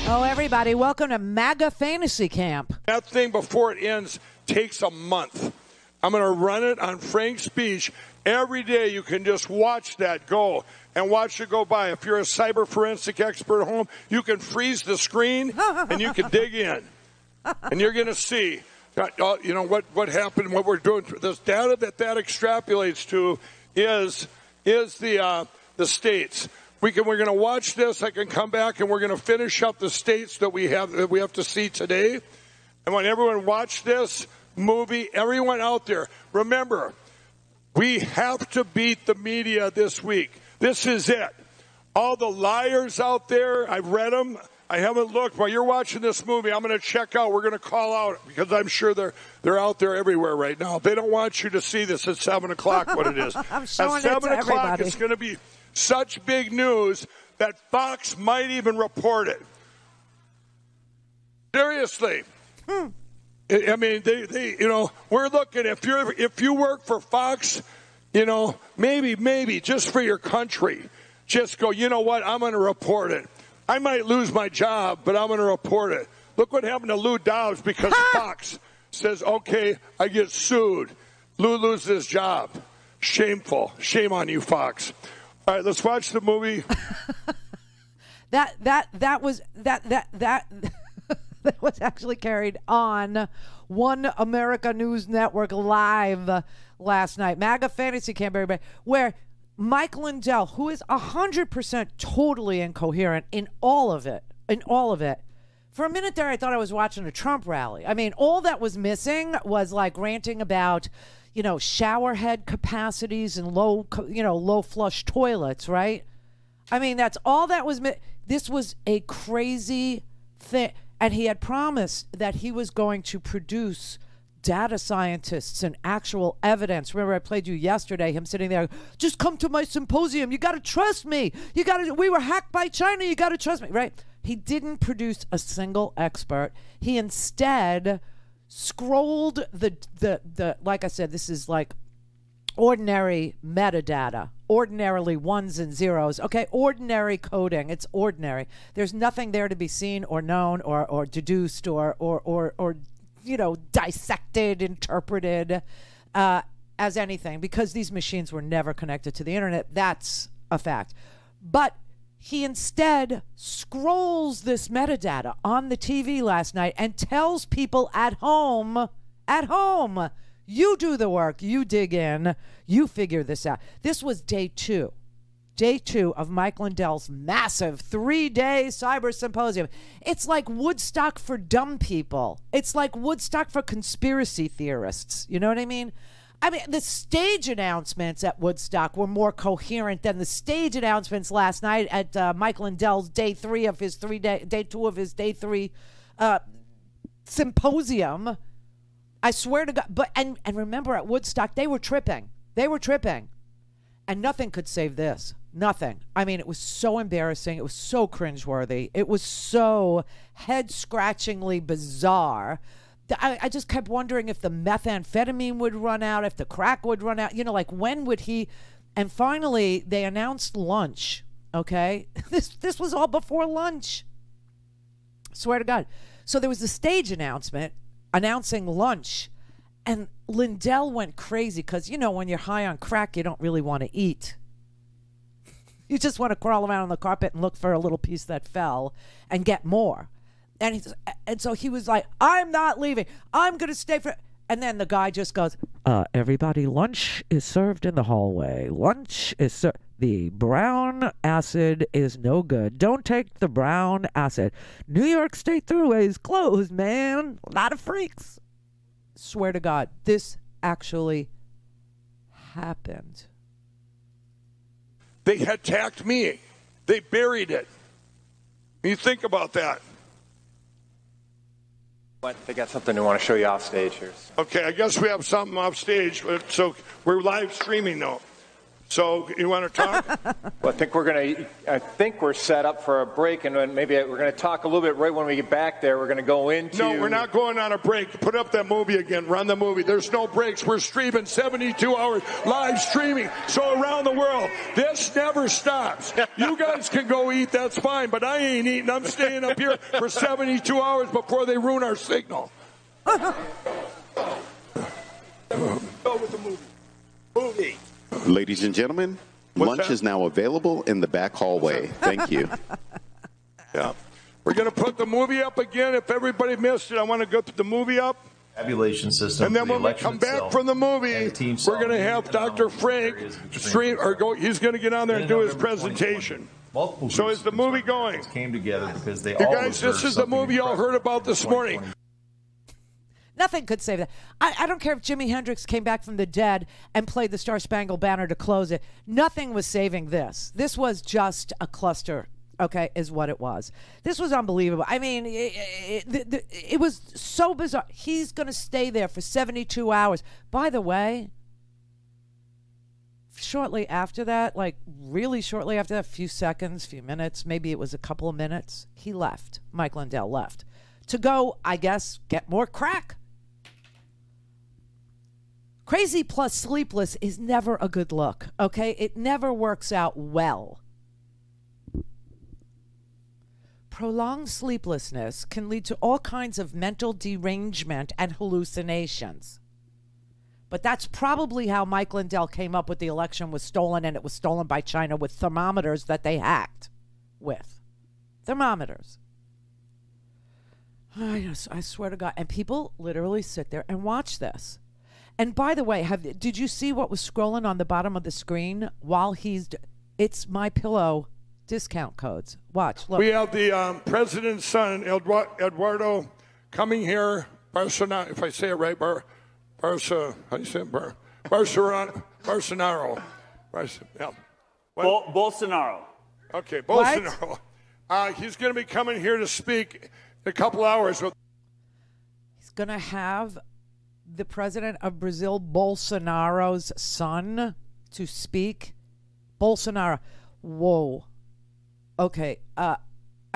Oh, everybody, welcome to MAGA Fantasy Camp. That thing, before it ends, takes a month. I'm going to run it on Frank's Beach. Every day you can just watch that go and watch it go by. If you're a cyber forensic expert at home, you can freeze the screen and you can dig in. And you're going to see, you know, what happened, what we're doing. This data that extrapolates to is the states. We're going to watch this. I can come back and we're going to finish up the states that we have to see today. And when everyone watch this movie, everyone out there, remember, we have to beat the media this week. This is it. All the liars out there, I've read them. I haven't looked. While you're watching this movie, I'm going to check out. We're going to call out because I'm sure they're out there everywhere right now. They don't want you to see this at 7 o'clock, what it is. I'm showing at 7 it to o'clock, everybody. It's going to be such big news that Fox might even report it. Seriously. I mean, they you know, we're looking, if you work for Fox, you know, maybe just for your country, just go, you know what, I'm going to report it. I might lose my job, but I'm going to report it. Look what happened to Lou Dobbs because Fox says, okay, I get sued. Lou loses his job. Shameful. Shame on you, Fox. All right, let's watch the movie. that was actually carried on One America News Network Live last night. MAGA Fantasy Camp, everybody, where Mike Lindell, who is 100% totally incoherent in all of it. For a minute there, I thought I was watching a Trump rally. I mean, all that was missing was like ranting about, you know, shower head capacities and low flush toilets, right? I mean, that's all that was. This was a crazy thing. And he had promised that he was going to produce data scientists and actual evidence. Remember, I played you yesterday, him sitting there, just come to my symposium. You got to trust me. We were hacked by China. You got to trust me, right? He didn't produce a single expert. He instead scrolled the like I said, this is like ordinary metadata, ordinarily ones and zeros. Okay, ordinary coding. It's ordinary. There's nothing there to be seen or known or deduced or you know, dissected, interpreted as anything, because these machines were never connected to the internet. That's a fact. But he instead scrolls this metadata on the TV last night and tells people at home, you do the work, you dig in, you figure this out. This was day two of Mike Lindell's massive 3-day cyber symposium. It's like Woodstock for dumb people. It's like Woodstock for conspiracy theorists. You know what I mean? I mean, the stage announcements at Woodstock were more coherent than the stage announcements last night at Mike Lindell's day two of his day three symposium. I swear to God. But and remember, at Woodstock, they were tripping. And nothing could save this. Nothing. I mean, it was so embarrassing. It was so cringeworthy. It was so head-scratchingly bizarre. I just kept wondering if the methamphetamine would run out, if the crack would run out. You know, like, when would he... And finally, they announced lunch, okay? This was all before lunch. Swear to God. So there was a stage announcement announcing lunch. And Lindell went crazy because, you know, when you're high on crack, you don't really want to eat. You just want to crawl around on the carpet and look for a little piece that fell and get more. And so he was like, I'm not leaving. I'm going to stay for... And then the guy just goes, everybody, lunch is served in the hallway. Lunch is served. The brown acid is no good. Don't take the brown acid. New York State Thruway's closed, man. A lot of freaks. Swear to God, this actually happened. They attacked me. They buried it. You think about that. They got something they want to show you off stage here. Okay, I guess we have something off stage, so we're live streaming though. So you want to talk? Well, I think we're set up for a break, and then maybe we're going to talk a little bit right when we get back there. We're going to go into... No, we're not going on a break. Put up that movie again. Run the movie. There's no breaks. We're streaming 72 hours live streaming. So around the world, this never stops. You guys can go eat. That's fine. But I ain't eating. I'm staying up here for 72 hours before they ruin our signal. Go with the movie. Movie. Ladies and gentlemen, lunch is now available in the back hallway. Thank you. Yeah. We're going to put the movie up again. If everybody missed it, I want to go put the movie up. Tabulation system. And then when we come back from the movie, we're going to have Dr. Frank stream or go. He's going to get on there and do his presentation. So is the movie going? Came together because they you guys, this is the movie y'all heard about this morning. Nothing could save that. I don't care if Jimi Hendrix came back from the dead and played the Star Spangled Banner to close it. Nothing was saving this. This was just a cluster, okay, is what it was. This was unbelievable. I mean, it was so bizarre. He's going to stay there for 72 hours. By the way, shortly after that, like really shortly after that, a few seconds, few minutes, maybe it was a couple of minutes, he left. Mike Lindell left to go, I guess, get more crack. Crazy plus sleepless is never a good look, okay? It never works out well. Prolonged sleeplessness can lead to all kinds of mental derangement and hallucinations. But that's probably how Mike Lindell came up with the election was stolen, and it was stolen by China with thermometers that they hacked with. Thermometers. I swear to God. And people literally sit there and watch this. And by the way, did you see what was scrolling on the bottom of the screen while it's MyPillow discount codes. Watch, look. We have the president's son, Eduardo, coming here. Bolsonaro, if I say it right, how do you say it? Bolsonaro. Yeah. Bolsonaro. Okay, Bolsonaro. He's going to be coming here to speak in a couple hours. He's going to have the president of Brazil, Bolsonaro's son, to speak. Bolsonaro. Whoa. Okay. I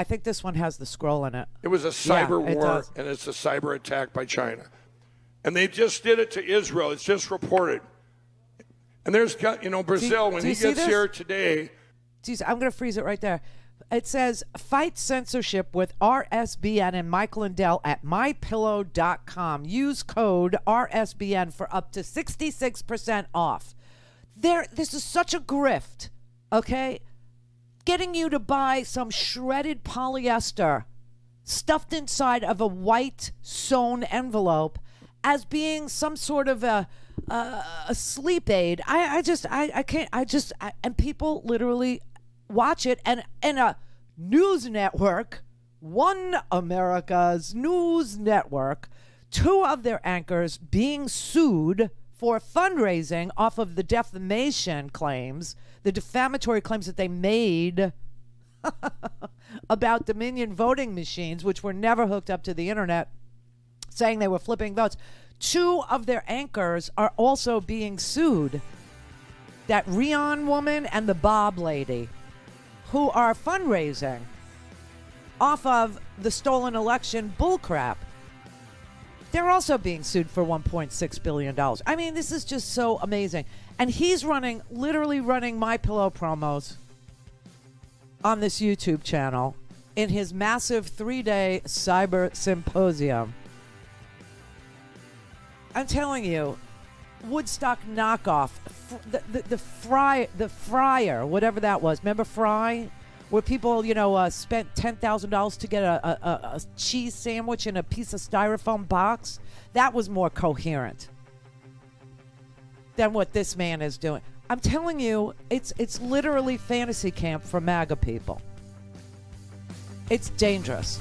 think this one has the scroll in it. It was a cyber war, and it's a cyber attack by China. And they just did it to Israel. It's just reported. And there's, Brazil, when he gets here today. I'm going to freeze it right there. It says, fight censorship with RSBN and Mike Lindell at mypillow.com. Use code RSBN for up to 66% off. This is such a grift, okay? Getting you to buy some shredded polyester stuffed inside of a white sewn envelope as being some sort of a sleep aid. I can't, and people literally watch it, and a news network, One America's News Network, two of their anchors being sued for fundraising off of the defamation claims, the defamatory claims that they made about Dominion voting machines, which were never hooked up to the internet, saying they were flipping votes. Two of their anchors are also being sued, that Rion woman and the Bob lady, who are fundraising off of the stolen election bullcrap. They're also being sued for $1.6 billion. I mean, this is just so amazing. And he's literally running MyPillow promos on this YouTube channel in his massive 3-day cyber symposium. I'm telling you, Woodstock knockoff, the Fryer, whatever that was. Remember Fry? Where people, spent $10,000 to get a cheese sandwich in a piece of styrofoam box? That was more coherent than what this man is doing. I'm telling you, it's literally fantasy camp for MAGA people. It's dangerous.